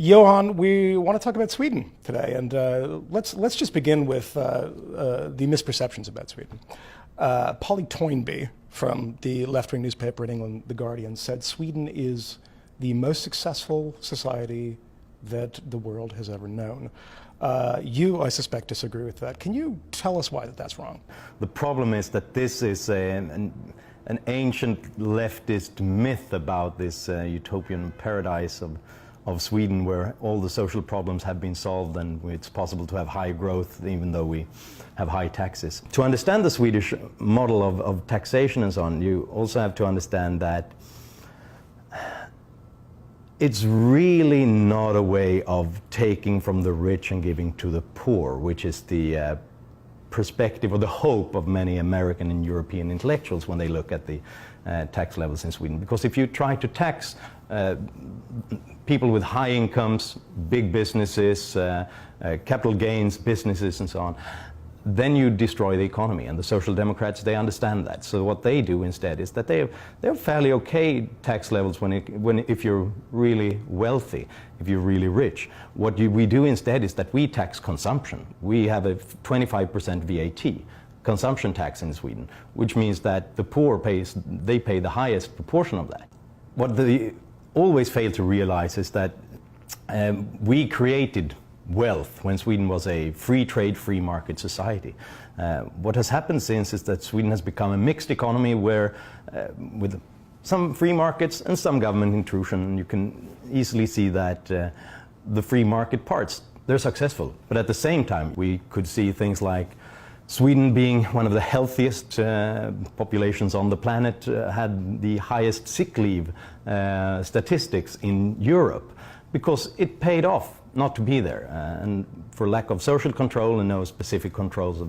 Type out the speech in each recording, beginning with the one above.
Johan, we want to talk about Sweden today, and let's just begin with the misperceptions about Sweden. Polly Toynbee from the left-wing newspaper in England, The Guardian, said Sweden is the most successful society that the world has ever known. You, I suspect, disagree with that. Can you tell us why that's wrong? The problem is that this is an ancient leftist myth about this utopian paradise of Sweden, where all the social problems have been solved and it's possible to have high growth even though we have high taxes. To understand the Swedish model of taxation and so on, you also have to understand that it's really not a way of taking from the rich and giving to the poor, which is the perspective or the hope of many American and European intellectuals when they look at the tax levels in Sweden. Because if you try to tax people with high incomes, big businesses, capital gains businesses and so on, then you destroy the economy. And the Social Democrats, they understand that. So what they do instead is that they have fairly okay tax levels if you're really wealthy, if you're really rich. What we do instead is that we tax consumption. We have a 25% VAT, consumption tax in Sweden, which means that the poor pay the highest proportion of that. What they always fail to realize is that we created wealth when Sweden was a free trade, free market society. What has happened since is that Sweden has become a mixed economy where with some free markets and some government intrusion. You can easily see that the free market parts, they're successful. But at the same time, we could see things like Sweden being one of the healthiest populations on the planet, had the highest sick leave statistics in Europe, because it paid off not to be there, and for lack of social control and no specific controls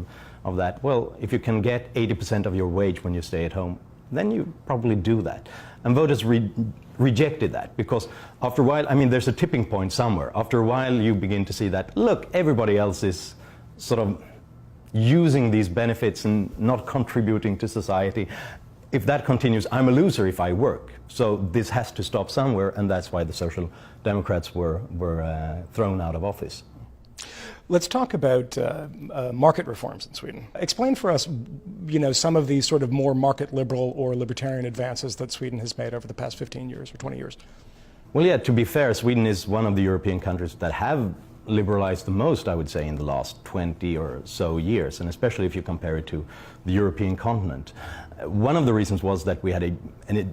of that. Well, if you can get 80% of your wage when you stay at home, then you probably do that. And voters rejected that, because after a while, I mean, there's a tipping point somewhere. After a while, you begin to see that, look, everybody else is sort of using these benefits and not contributing to society. If that continues, I'm a loser if I work. So this has to stop somewhere, and that's why the Social Democrats were thrown out of office. Let's talk about market reforms in Sweden. Explain for us, some of these sort of more market liberal or libertarian advances that Sweden has made over the past 15 years or 20 years. Well, yeah, to be fair, Sweden is one of the European countries that have liberalized the most, I would say, in the last 20 or so years, and especially if you compare it to the European continent. One of the reasons was that we had a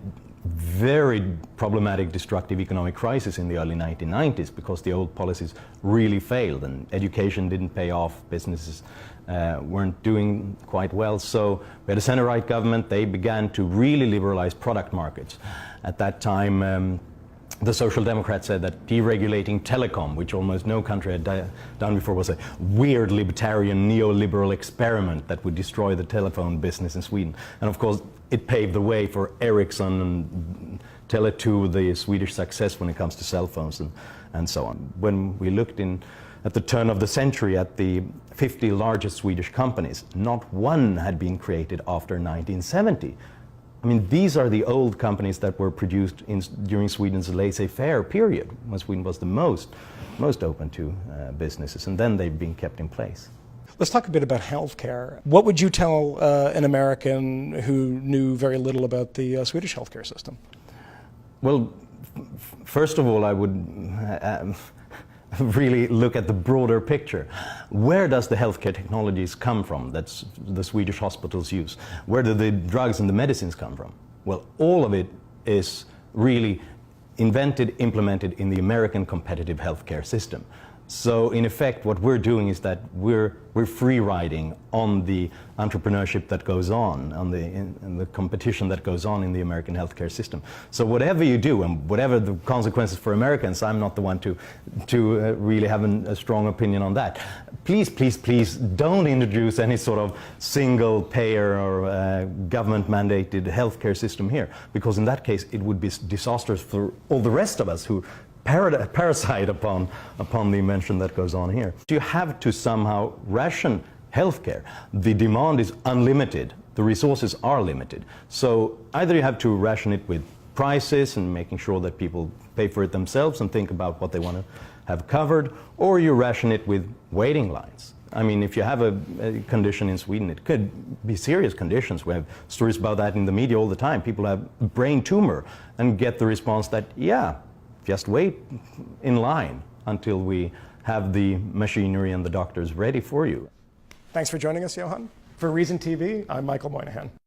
very problematic, destructive economic crisis in the early 1990s, because the old policies really failed and education didn't pay off, businesses weren't doing quite well. So we had a center-right government. They began to really liberalize product markets. At that time, the Social Democrats said that deregulating telecom, which almost no country had done before, was a weird libertarian neoliberal experiment that would destroy the telephone business in Sweden. And of course, it paved the way for Ericsson and Tele2, the Swedish success when it comes to cell phones and so on. When we looked at the turn of the century at the 50 largest Swedish companies, not one had been created after 1970. I mean, these are the old companies that were produced during Sweden's laissez-faire period, when Sweden was the most open to businesses, and then they've been kept in place. Let's talk a bit about healthcare. What would you tell an American who knew very little about the Swedish healthcare system? Well, first of all, I would really look at the broader picture. Where does the healthcare technologies come from that the Swedish hospitals use? Where do the drugs and the medicines come from? Well, all of it is really invented, implemented in the American competitive healthcare system. So in effect, what we're doing is that we're free riding on the entrepreneurship that goes on the competition that goes on in the American healthcare system. So whatever you do, and whatever the consequences for Americans, I'm not the one to really have a strong opinion on that. Please, please, please don't introduce any sort of single payer or government-mandated healthcare system here, because in that case it would be disastrous for all the rest of us who parasite upon the invention that goes on here. You have to somehow ration healthcare. The demand is unlimited, the resources are limited. So either you have to ration it with prices and making sure that people pay for it themselves and think about what they want to have covered, or you ration it with waiting lines. I mean, if you have a condition in Sweden, it could be serious conditions. We have stories about that in the media all the time. People have brain tumor and get the response that, yeah, just wait in line until we have the machinery and the doctors ready for you. Thanks for joining us, Johan. For Reason TV, I'm Michael Moynihan.